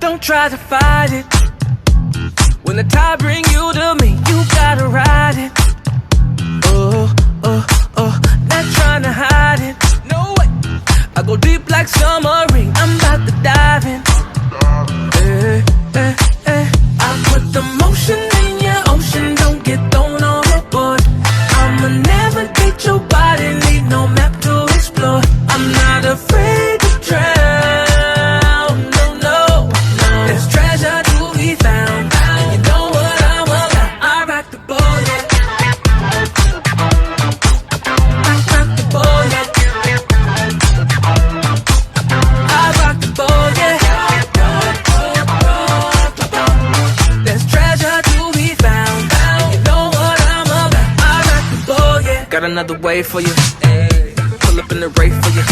Don't try to fight it. When the tide bring you to me, you gotta ride it. Oh, oh, oh, not trying to hide it. No way. I go deep like submarine. I'm about to dive in. I put the motion in your ocean. Don't get thrown overboard. I'ma navigate your body. Need no map to explore. I'm not afraid to drown. No, no, no. There's treasure to be found. And you know what I'm about. I rock the boat, yeah. Rock the boat, yeah. I rock the boat, yeah. There's treasure to be found. And you know what I'm about. I rock the boat, yeah. Got another way for you. Pull up in the race for you.